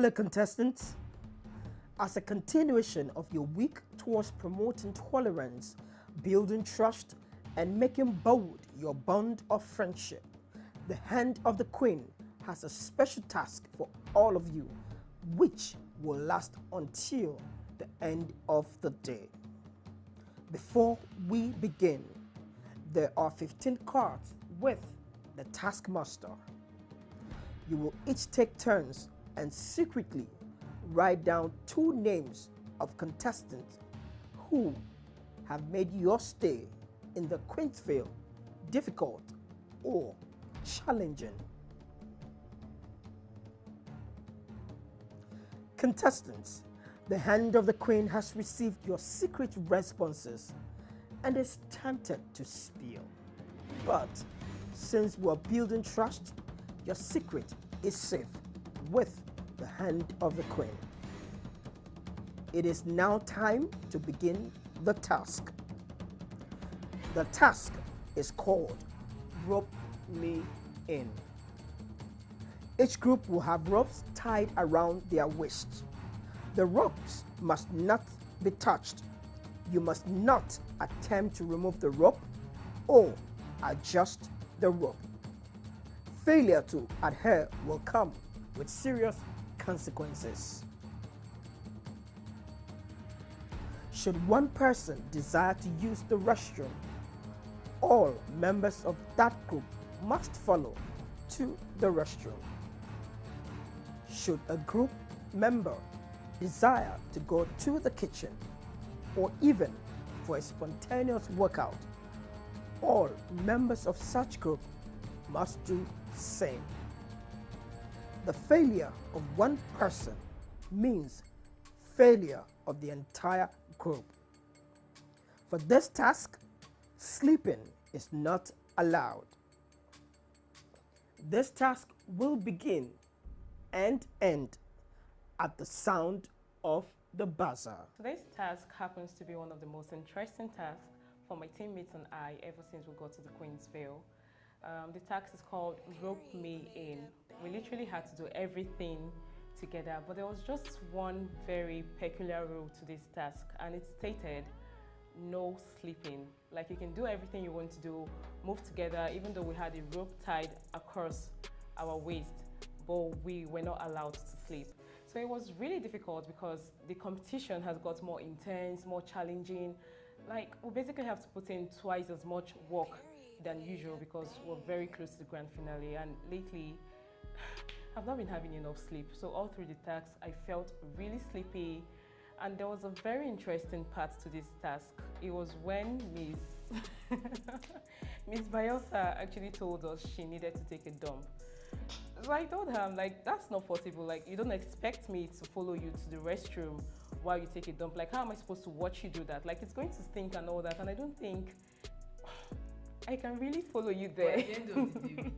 Hello contestants. As a continuation of your week towards promoting tolerance, building trust, and making bold your bond of friendship, the Hand of the Queen has a special task for all of you, which will last until the end of the day. Before we begin, there are 15 cards with the Taskmaster. You will each take turns and secretly write down 2 names of contestants who have made your stay in the Queensville difficult or challenging. Contestants, the Hand of the Queen has received your secret responses and is tempted to spill. But since we're building trust, your secret is safe with the Hand of the Queen. It is now time to begin the task. The task is called Rope Me In. Each group will have ropes tied around their waists. The ropes must not be touched. You must not attempt to remove the rope or adjust the rope. Failure to adhere will come with serious consequences. Should one person desire to use the restroom, all members of that group must follow to the restroom. Should a group member desire to go to the kitchen or even for a spontaneous workout, all members of such group must do same. The failure of one person means failure of the entire group. For this task, sleeping is not allowed. This task will begin and end at the sound of the buzzer. Today's task happens to be one of the most interesting tasks for my teammates and I ever since we got to the Queensville. The task is called Rope Me In. We literally had to do everything together, but there was just one very peculiar rule to this task, and it stated no sleeping. Like, you can do everything you want to do, move together, even though we had a rope tied across our waist, but we were not allowed to sleep. So it was really difficult because the competition has got more intense, more challenging. Like, we basically have to put in twice as much work than usual because we're very close to the grand finale, and lately I've not been having enough sleep. So all through the task I felt really sleepy, and there was a very interesting part to this task. It was when Miss Bayosa actually told us she needed to take a dump. So I told her, I'm like, that's not possible. Like, you don't expect me to follow you to the restroom while you take a dump. Like, how am I supposed to watch you do that? Like, it's going to stink and all that, and I don't think I can really follow you there. But at the end of the day, we did,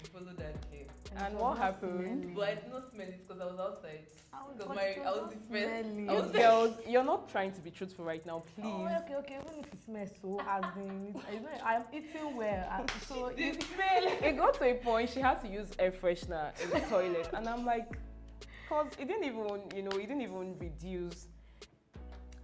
we followed that kid. And what happened? But I did not smell it because I was outside. I was the smelly. first. Girls, you're not trying to be truthful right now, please. Oh, okay. Even if it smells so, as in, I'm eating well. So The if smell. It got to a point she had to use air freshener in the toilet, and I'm like, cause it didn't even reduce.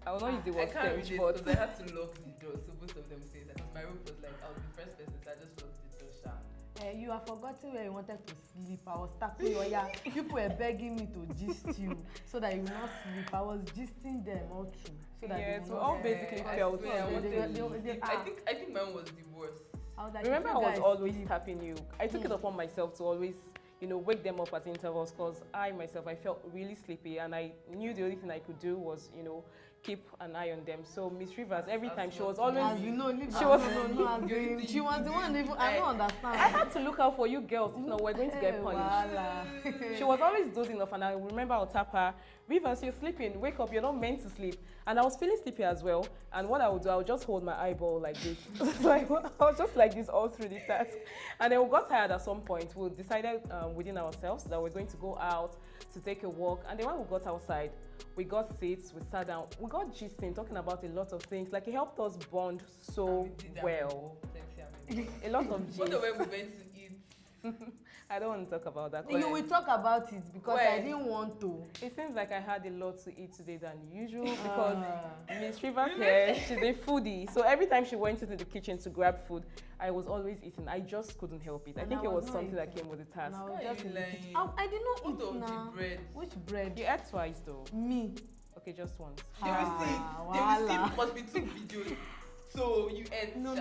I will not use the I word can't read stench, it but because I had to lock the door, so both of them say that. My room was like, I was the first person, so I just locked the door sharp. you are forgetting where you wanted to sleep, I was tapping your ear. People were begging me to gist you so that you will not sleep. I was gisting them all through. So that yes, they we will all not basically I felt. swear, I wanted to sleep. I I think mine was the worst. like, Remember, I if you was guys always sleep, tapping you. I took it upon myself to always, wake them up at intervals because I felt really sleepy, and I knew the only thing I could do was, keep an eye on them. So Miss Rivers, every time she was always, as you know, leave she her was- alone. As in, she was the one even, I don't understand. I had to look out for you girls. If not, we're going to get punished. She was always dozing off, and I remember I'll tap her, Rivers, you're sleeping, wake up, you're not meant to sleep. And I was feeling sleepy as well, and what I would do, I would just hold my eyeball like this. So I was just like this all through the task. And then we got tired at some point. We decided within ourselves that we're going to go out to take a walk, and then when we got outside, we got seats, we sat down, we got gisting, talking about a lot of things. Like, it helped us bond so well. A lot of What gist. when we went to eat I don't want to talk about that. You will talk about it because I When? didn't want to. It seems like I had a lot to eat today than usual because Ah. Miss Rivers here, she's a foodie. So every time she went into the kitchen to grab food, I was always eating. I just couldn't help it. I And think I it was was not something that eating. came with the task. Now Why are just you in the lying? kitchen. I did not What eat of the now. bread? Which bread? You ate twice though. Me. Okay, just once. They wahala. received because we took videos. So you ate. No.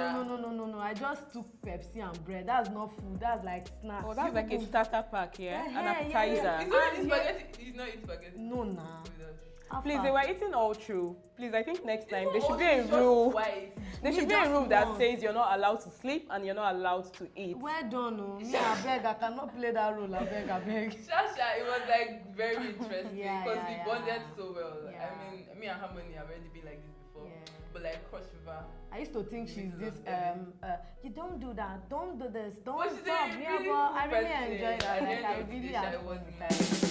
I just took Pepsi and bread. That's not food. That's like snacks. Oh, that's You like a people- starter pack, yeah? An Yeah, appetizer. yeah. It's not And spaghetti. You not eat spaghetti. No, nah. Please, they were eating all through. Please, I think next time there Even should be us, a we just rule. twice. There We should be a just rule that once. says you're not allowed to sleep and you're not allowed to eat. Well done, oh. Me, I beg. I cannot play that role. I beg. Shasha, it was like very interesting Yeah, because yeah, we yeah. bonded so well. Yeah. I mean, me and Harmony have already been like this before. Yeah. But like Cross River. I used to think she's this. You don't do that. Don't do this. Don't But she's stop. a Yeah, really but I cool really person. enjoyed that. At the Like end I of the really day, had it fun was with nice.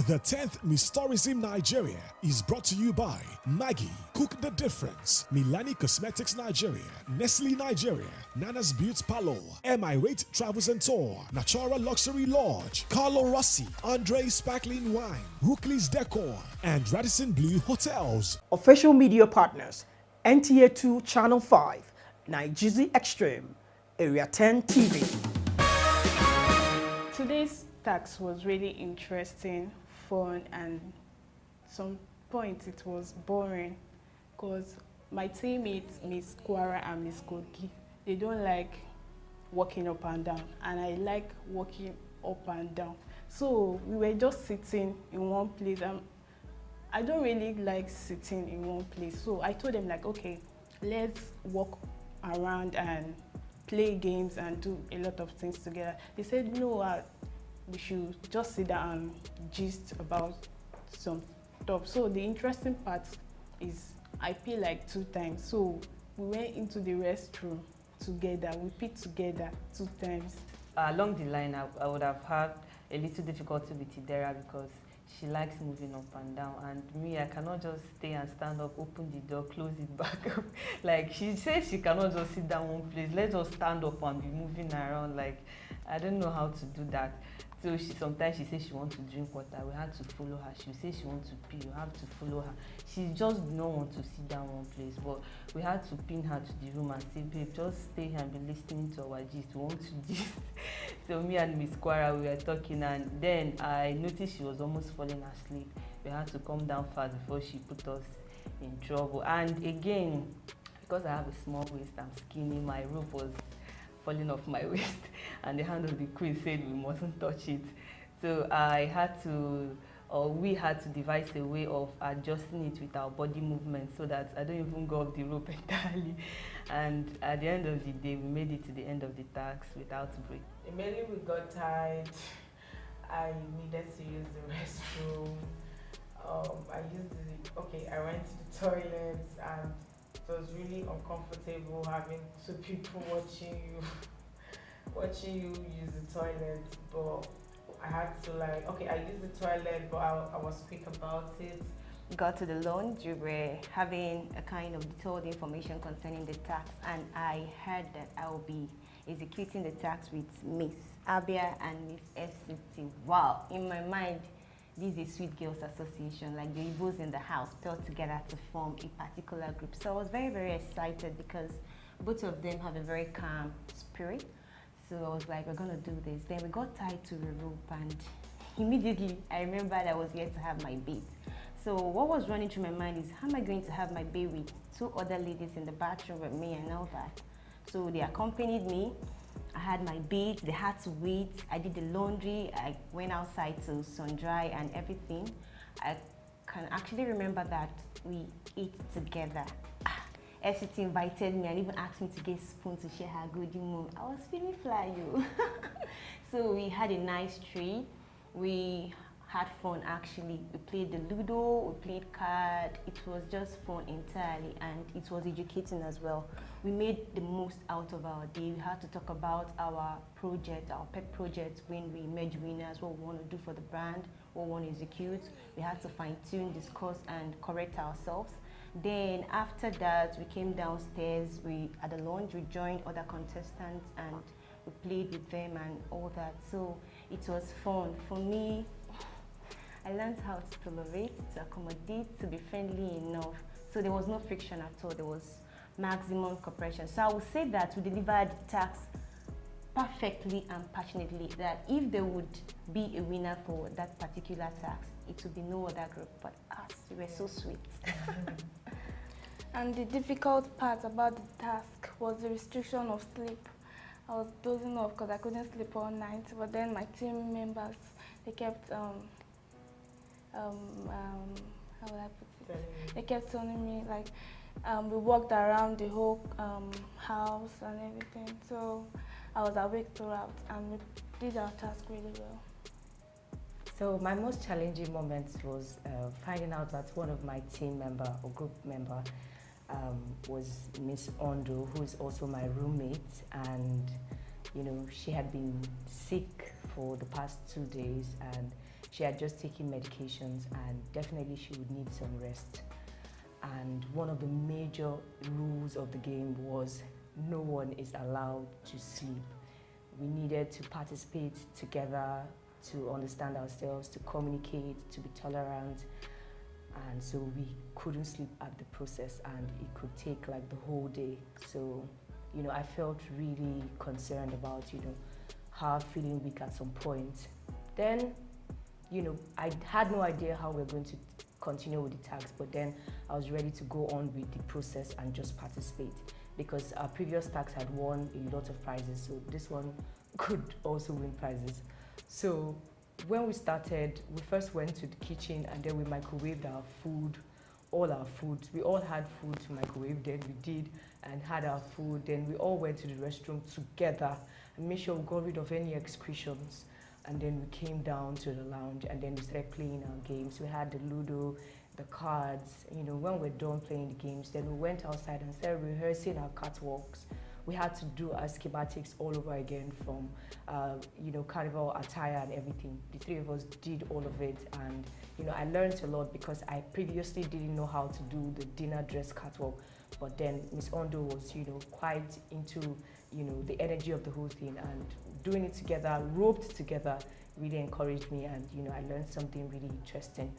The 10th Miss Tourism Nigeria is brought to you by Maggie, Cook the Difference, Milani Cosmetics Nigeria, Nestle Nigeria, Nana's Beauty Parlor, Emirate Travels and Tour, Natura Luxury Lodge, Carlo Rossi, Andre Sparkling Wine, Rookley's Decor, and Radisson Blue Hotels. Official media partners: NTA 2 Channel 5, Nigeria Extreme, Area 10 TV. Today's task was really interesting, fun, and some points it was boring because my teammates, Miss Kwara and Miss Kogi, they don't like walking up and down, and I like walking up and down. So we were just sitting in one place. I don't really like sitting in one place. So I told them like, okay, let's walk around and play games and do a lot of things together. They said, no, we should just sit down and gist about some stuff. So the interesting part is I pay like 2 times. So we went into the restroom together. We peed together 2 times. Along the line, I would have had a little difficulty with Idera because she likes moving up and down, and me, I cannot just stay and stand up, open the door, close it back up. Like, she says she cannot just sit down one place. Let's just stand up and be moving around. Like, I don't know how to do that. So sometimes she says she wants to drink water. We had to follow her. She says she wants to pee. We have to follow her. She just did not want to sit down one place. But we had to pin her to the room and say, babe, just stay here and be listening to our gist. We want to gist. So me and Miss Kwara, we were talking, and then I noticed she was almost falling asleep. We had to come down fast before she put us in trouble. And again, because I have a small waist, I'm skinny, my rope was falling off my waist, and the hand of the queen said we mustn't touch it. So I had to, or we had to devise a way of adjusting it with our body movement so that I don't even go off the rope entirely. And at the end of the day, we made it to the end of the task without break. Immediately we got tired. I needed to use the restroom. I went to the toilet, and it was really uncomfortable having 2 people watching you use the toilet. But I had to I used the toilet, but I was quick about it. Got to the lounge, we were having a kind of detailed information concerning the tax, and I heard that I will be executing the tax with Miss Abia and Miss FCT. Wow, in my mind, this is a Sweet Girls Association, like the Igbos in the house fell together to form a particular group. So I was very, very excited because both of them have a very calm spirit. So I was like, we're gonna do this. Then we got tied to a rope, and immediately I remembered I was yet to have my bait. So what was running through my mind is, how am I going to have my bait with 2 other ladies in the bathroom with me and all that? So they accompanied me. I had my bait, they had to wait. I did the laundry, I went outside to sun dry and everything. I can actually remember that we ate together. FCT invited me and even asked me to get a spoon to share her goodie moon. I was feeling fly, you. So we had a nice treat. We had fun actually. We played the Ludo, we played card. It was just fun entirely, and it was educating as well. We made the most out of our day. We had to talk about our project, our pet project, when we merge winners, what we want to do for the brand, what we want to execute. We had to fine tune, discuss, and correct ourselves. Then after that, we came downstairs. We at the lounge, we joined other contestants and we played with them and all that. So it was fun for me. I learned how to tolerate, to accommodate, to be friendly enough. So there was no friction at all. There was maximum cooperation. So I would say that we delivered the task perfectly and passionately, that if there would be a winner for that particular task, it would be no other group but us. We were so sweet. And the difficult part about the task was the restriction of sleep. I was dozing off because I couldn't sleep all night, but then my team members, they kept how would I put it? They kept telling me, like, we walked around the whole house and everything. So I was awake throughout and we did our task really well. So my most challenging moment was finding out that one of my team member or group member was Miss Ondo, who is also my roommate, and she had been sick for the past 2 days and she had just taken medications and definitely she would need some rest. And one of the major rules of the game was no one is allowed to sleep. We needed to participate together, to understand ourselves, to communicate, to be tolerant. And so we couldn't sleep at the process and it could take like the whole day. So, I felt really concerned about, her feeling weak at some point. Then, I had no idea how we were going to continue with the task, but then I was ready to go on with the process and just participate because our previous task had won a lot of prizes, so this one could also win prizes. So when we started, we first went to the kitchen and then we microwaved our food, all our food. We all had food to microwave, then we did and had our food. Then we all went to the restroom together and made sure we got rid of any excretions. And then we came down to the lounge and then we started playing our games. We had the Ludo, the cards. When we're done playing the games, then we went outside and started rehearsing our catwalks. We had to do our schematics all over again from, carnival attire and everything. The three of us did all of it, and I learned a lot because I previously didn't know how to do the dinner dress catwalk. But then Miss Ondo was, quite into, the energy of the whole thing, and doing it together, roped together, really encouraged me, and I learned something really interesting.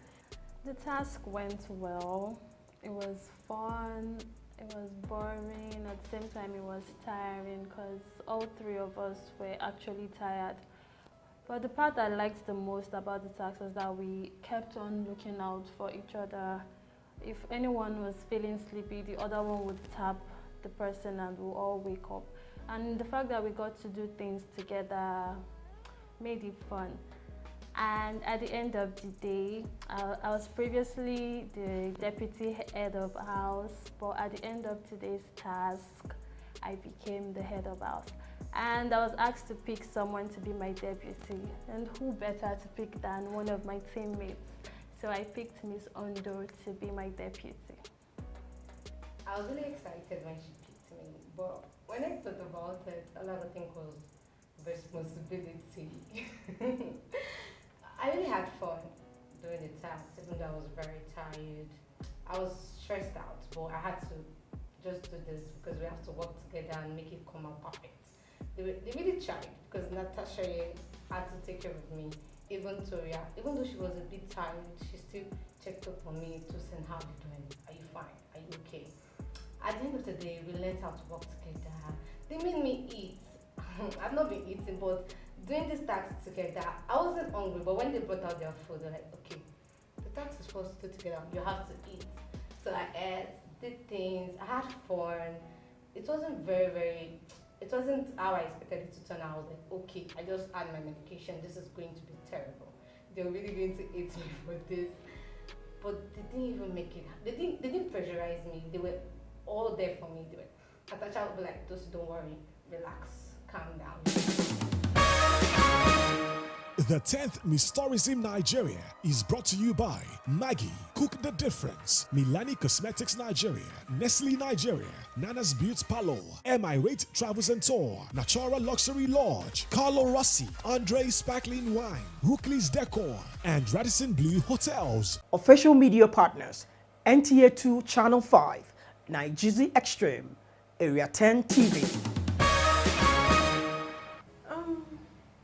The task went well. It was fun. It was boring. At the same time, it was tiring because all three of us were actually tired. But the part I liked the most about the task was that we kept on looking out for each other. If anyone was feeling sleepy, the other one would tap the person and we'll all wake up. And the fact that we got to do things together made it fun. And at the end of the day, I was previously the deputy head of house, but at the end of today's task, I became the head of house. And I was asked to pick someone to be my deputy. And who better to pick than one of my teammates? So I picked Miss Ondo to be my deputy. I was really excited when she picked me, but when I thought about it, another thing was responsibility. I really had fun doing the task, even though I was very tired. I was stressed out, but I had to just do this because we have to work together and make it come out perfect. They really tried because Natasha had to take care of me. Even Toria, even though she was a bit tired, she still checked up on me to send how you doing. Are you fine? Are you okay? At the end of the day, we learned how to work together. They made me eat. I've not been eating, but doing this task together, I wasn't hungry, but when they brought out their food, they're like, okay, the task is supposed to do together, you have to eat. So I ate, did things, I had fun. It wasn't it wasn't how I expected it to turn out. I was like, okay, I just had my medication, this is going to be terrible. They're really going to hate me for this. But they didn't even make it, they didn't pressurize me. They were all there for me. They were, Natasha would be like, just don't worry, relax, calm down. The 10th Miss Tourism Nigeria is brought to you by Maggie, Cook the Difference, Milani Cosmetics Nigeria, Nestle Nigeria, Nana's Beauty Parlor, MI Rate Travels and Tour, Natura Luxury Lodge, Carlo Rossi, Andre Sparkling Wine, Rookley's Decor, and Radisson Blue Hotels. Official media partners: NTA 2 Channel 5, Nigeria Extreme, Area 10 TV.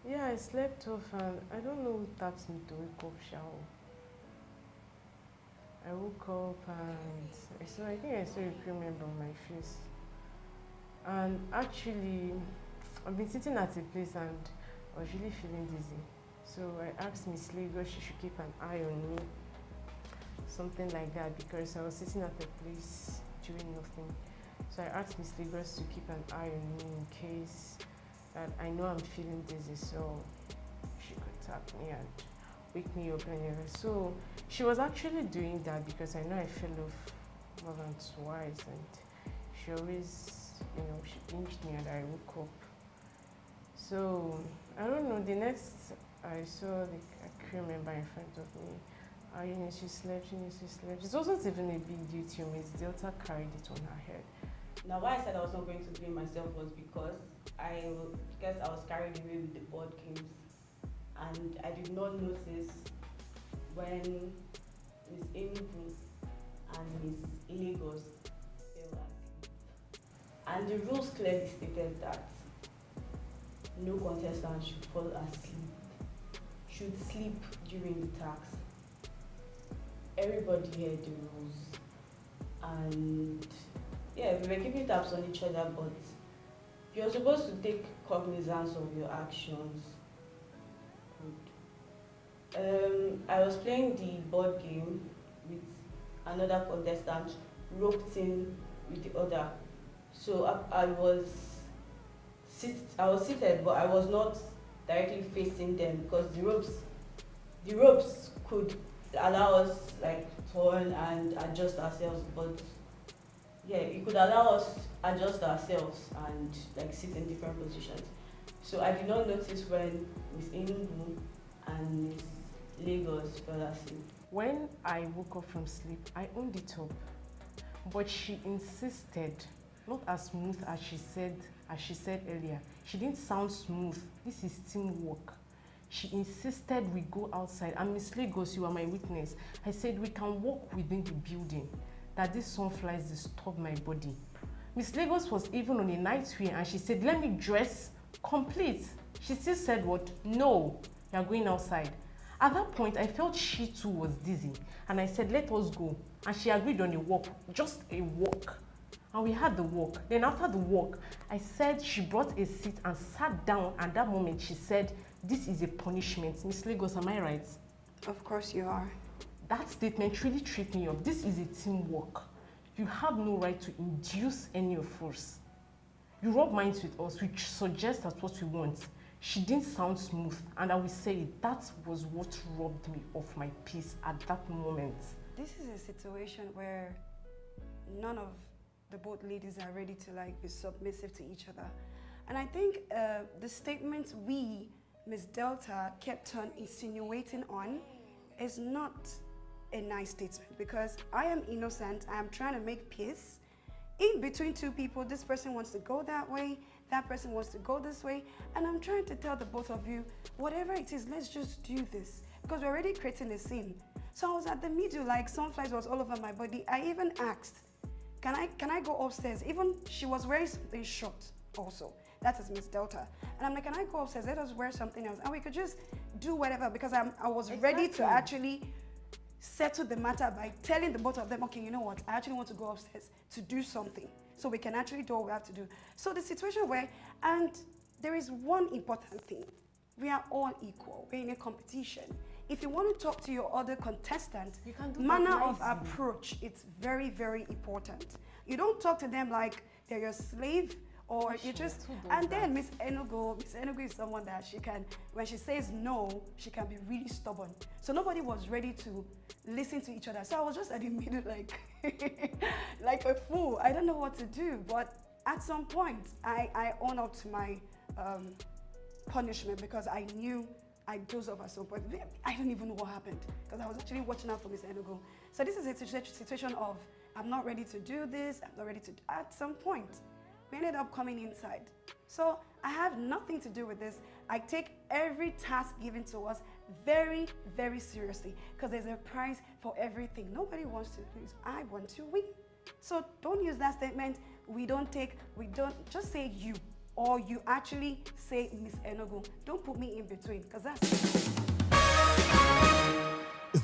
Yeah, I slept off and I don't know who tapped me to wake up shower. I woke up and I think I saw a cream member on my face. And actually, I've been sitting at a place and I was really feeling dizzy. So I asked Miss Lagos she should keep an eye on me, something like that, because I was sitting at a place doing nothing. So I asked Miss Lagos to keep an eye on me in case that I know I'm feeling dizzy, so she could tap me and wake me up anyway. So she was actually doing that because I know I fell off more than twice, and she always, she pinched me and I woke up. So I don't know, the next I saw a crew member in front of me. She slept. It wasn't even a big deal to me. Miss Delta carried it on her head. Now, why I said I was not going to blame myself was because I was carried away with the board games, and I did not notice when Miss Enugu and Miss Lagos fell asleep. And the rules clearly stated that no contestant should fall asleep, should sleep during the task. Everybody heard the rules, and yeah, we were keeping tabs on each other, but you're supposed to take cognizance of your actions. I was playing the board game with another contestant roped in with the other. So I was seated, but I was not directly facing them because the ropes could allow us turn and adjust ourselves, but yeah, it could allow us adjust ourselves and sit in different positions. So I did not notice when Miss Enugu and Miss Lagos fell asleep. When I woke up from sleep, I owned it up, but she insisted, not as smooth as she said earlier. She didn't sound smooth. This is teamwork. She insisted we go outside, and Miss Lagos, you are my witness. I said we can walk within the building, that these sunflies disturb my body. Miss Lagos was even on a night wear and she said, let me dress complete. She still said what? No, you are going outside. At that point, I felt she too was dizzy, and I said, let us go. And she agreed on a walk, just a walk. And we had the walk. Then after the walk, I said she brought a seat and sat down. And that moment she said, this is a punishment. Miss Lagos, am I right? Of course you are. That statement really tripped me up. This is a teamwork. You have no right to induce any of us. You rub minds with us, which suggests that's what we want. She didn't sound smooth, and I will say that was what robbed me of my peace at that moment. This is a situation where none of the both ladies are ready to be submissive to each other. And I think the statement Ms. Delta, kept on insinuating on is not a nice statement, because I am innocent. I am trying to make peace in between two people. This person wants to go that way, that person wants to go this way, and I'm trying to tell the both of you, whatever it is, let's just do this, because we're already creating a scene. So I was at the middle, sunflies was all over my body. I even asked, can I go upstairs? Even she was wearing something short also. That is Miss Delta. And I'm like, can I go upstairs? Let us wear something else. And we could just do whatever, because I was ready to actually settle the matter by telling the both of them, okay, you know what? I actually want to go upstairs to do something, so we can actually do what we have to do. So the situation and there is one important thing. We are all equal. We're in a competition. If you want to talk to your other contestant, manner of approach, it's very, very important. You don't talk to them like they're your slave, or you just, and then Miss Enugu is someone that she can, when she says no, she can be really stubborn. So nobody was ready to listen to each other. So I was just at the middle like a fool. I don't know what to do. But at some point, I own up to my punishment, because I knew I dozed off at some point. I don't even know what happened, because I was actually watching out for Miss Enugu. So this is a situation of, I'm not ready to do this, I'm not ready to, at some point, We ended up coming inside. So I have nothing to do with this. I take every task given to us very, very seriously because there's a prize for everything. Nobody wants to lose. I want to win. So don't use that statement. We don't, just say you. Or you actually say Miss Enugu. Don't put me in between because that's...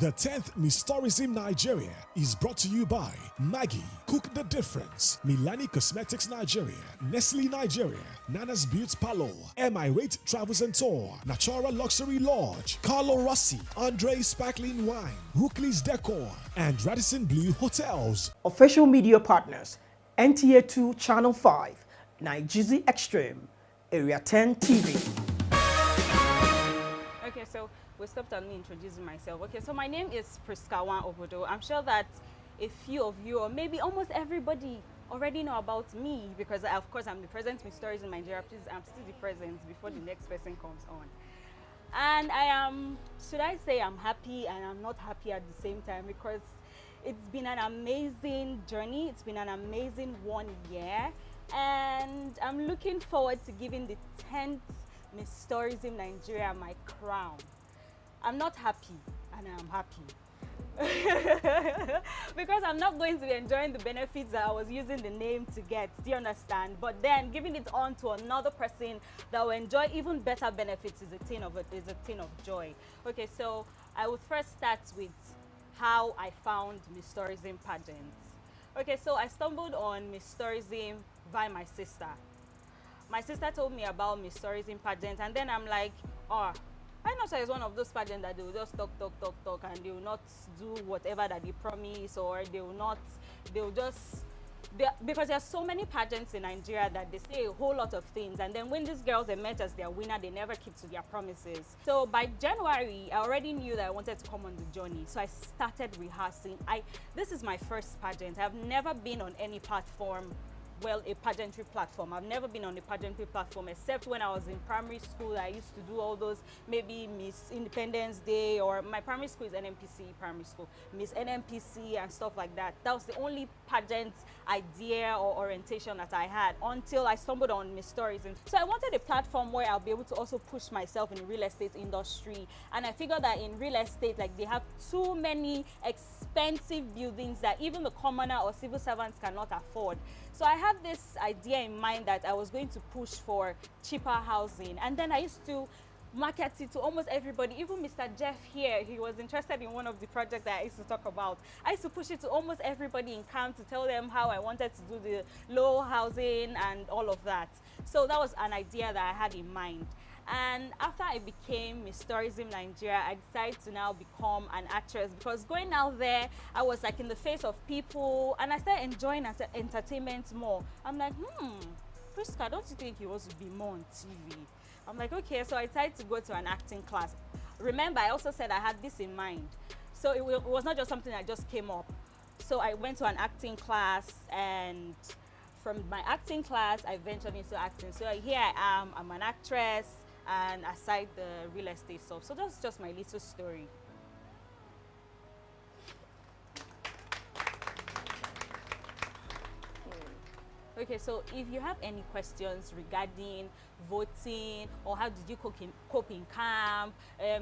The 10th Miss Tourism Nigeria is brought to you by Maggie, Cook the Difference, Milani Cosmetics Nigeria, Nestle Nigeria, Nana's Beauty Parlor, MI Rate Travels and Tour, Natura Luxury Lodge, Carlo Rossi, Andre Sparkling Wine, Hookleys Decor, and Radisson Blue Hotels. Official media partners, NTA 2 Channel 5, Nigeria Extreme, Area 10 TV. Okay, so we stopped at me introducing myself. Okay, so my name is Priskawan Obodo. I'm sure that a few of you, or maybe almost everybody, already know about me because, of course, I'm the present Miss Stories in Nigeria. Please, I'm still the present before the next person comes on. And I am, should I say I'm happy and I'm not happy at the same time because it's been an amazing journey. It's been an amazing 1 year. And I'm looking forward to giving the 10th Miss Tourism Nigeria my crown. I'm not happy, and I'm happy. Because I'm not going to be enjoying the benefits that I was using the name to get, do you understand? But then giving it on to another person that will enjoy even better benefits is a thing of joy. Okay, so I would first start with how I found Miss Tourism pageants. Okay, so I stumbled on Miss Tourism by my sister. My sister told me about Miss Tourism pageant, and then I'm like, oh, I know it's one of those pageants that they will just talk, and they will not do whatever that they promise, or because there are so many pageants in Nigeria that they say a whole lot of things, and then when these girls emerge as their winner, they never keep to their promises. So by January, I already knew that I wanted to come on the journey, so I started rehearsing. This is my first pageant. I've never been on any platform, well, a pageantry platform. I've never been on a pageantry platform except when I was in primary school. I used to do all those, maybe Miss Independence Day, or my primary school is NMPC primary school, Miss NMPC and stuff like that. That was the only pageant idea or orientation that I had until I stumbled on Miss Tourism. So I wanted a platform where I'll be able to also push myself in the real estate industry. And I figured that in real estate, like, they have too many expensive buildings that even the commoner or civil servants cannot afford. So I had this idea in mind that I was going to push for cheaper housing. And then I used to market it to almost everybody. Even Mr. Jeff here, he was interested in one of the projects that I used to talk about. I used to push it to almost everybody in camp to tell them how I wanted to do the low housing and all of that. So that was an idea that I had in mind. And after I became Miss Tourism Nigeria, I decided to now become an actress, because going out there, I was like in the face of people, and I started enjoying entertainment more. I'm like, Priska, don't you think you want to be more on TV? I'm like, okay, so I decided to go to an acting class. Remember, I also said I had this in mind. So it was not just something that just came up. So I went to an acting class, and from my acting class, I ventured into acting. So here I am, I'm an actress, and aside the real estate stuff. So that's just my little story. Okay, so if you have any questions regarding voting, or how did you cope in camp,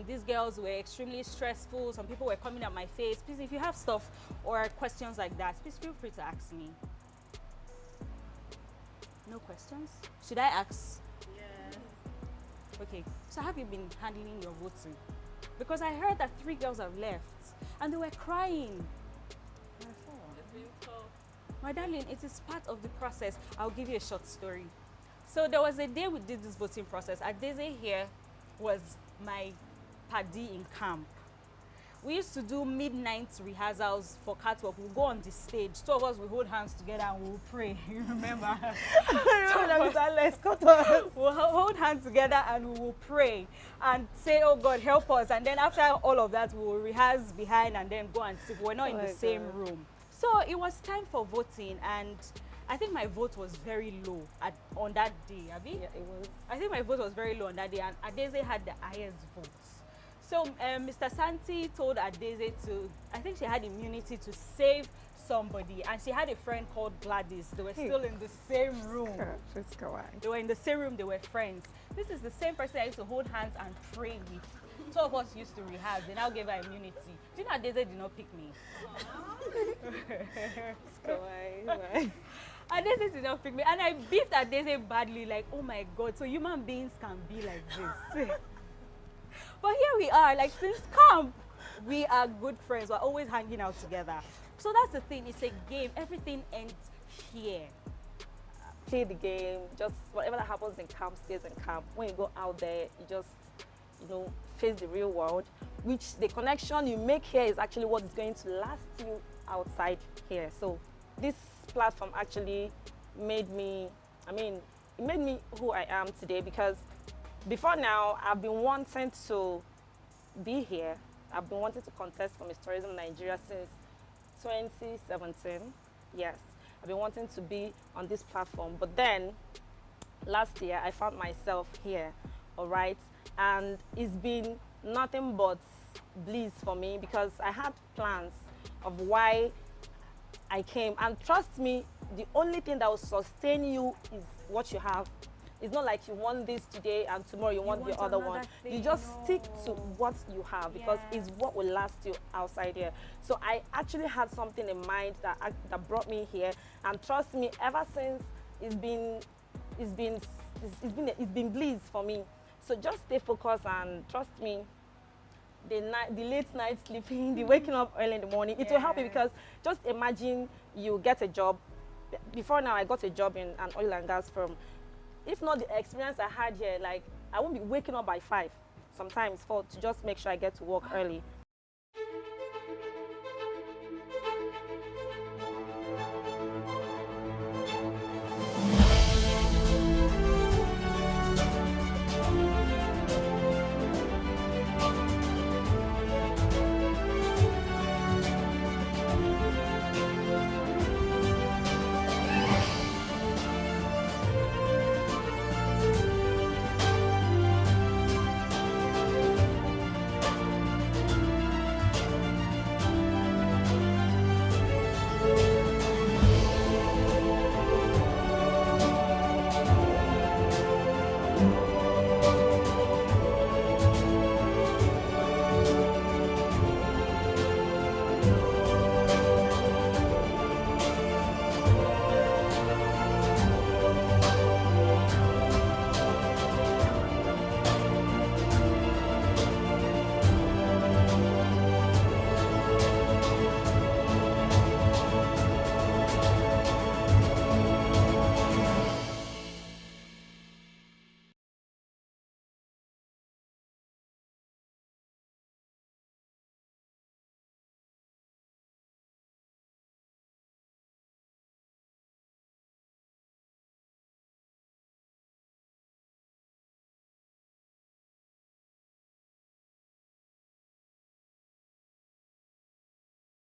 these girls were extremely stressful, some people were coming at my face, please, if you have stuff or questions like that, please feel free to ask me. No questions? Should I ask? Okay, so have you been handling your voting? Because I heard that 3 girls have left and they were crying. My darling, it is part of the process. I'll give you a short story. So there was a day we did this voting process. Adeze here was my paddy in camp. We used to do midnight rehearsals for catwalk. We'll go on the stage. 2 of us will hold hands together and we'll pray. You remember? We'll hold hands together and we will pray and say, oh God, help us. And then after all of that, we will rehearse behind and then go and sit. We're not in the same room. So it was time for voting, and I think my vote was very low on that day, Abby? Yeah, it was. I think my vote was very low on that day, and Adeze had the highest votes. So Mr. Santi told Adeze to, I think she had immunity to save somebody, and she had a friend called Gladys. They were still in the same room. They were in the same room, they were friends. This is the same person I used to hold hands and pray with. Two of us used to rehearse. They now gave her immunity. Do you know Daisy did not pick me? And Daisy did not pick me. And I beefed at Daisy badly, like, oh my God, so human beings can be like this. But here we are, like since camp, we are good friends. We're always hanging out together. So that's the thing, it's a game. Everything ends here. Play the game, just whatever that happens in camp stays in camp. When you go out there, you just, you know, face the real world, which the connection you make here is actually what is going to last you outside here. So this platform actually made me, it made me who I am today, because before now, I've been wanting to be here. I've been wanting to contest for Miss Tourism Nigeria since 2017. Yes, I've been wanting to be on this platform. But then, last year, I found myself here, all right? And it's been nothing but bliss for me, because I had plans of why I came. And trust me, the only thing that will sustain you is what you have. It's not like you want this today and tomorrow you want the other one. You just stick to what you have, because it's what will last you outside here. So I actually had something in mind that brought me here, and trust me, ever since it's been bliss for me. So just stay focused and trust me. The late night sleeping, the waking up early in the morning, it will help you, because just imagine you get a job. Before now, I got a job in an oil and gas firm. If not the experience I had here, like I won't be waking up by 5, sometimes 4, to just make sure I get to work early.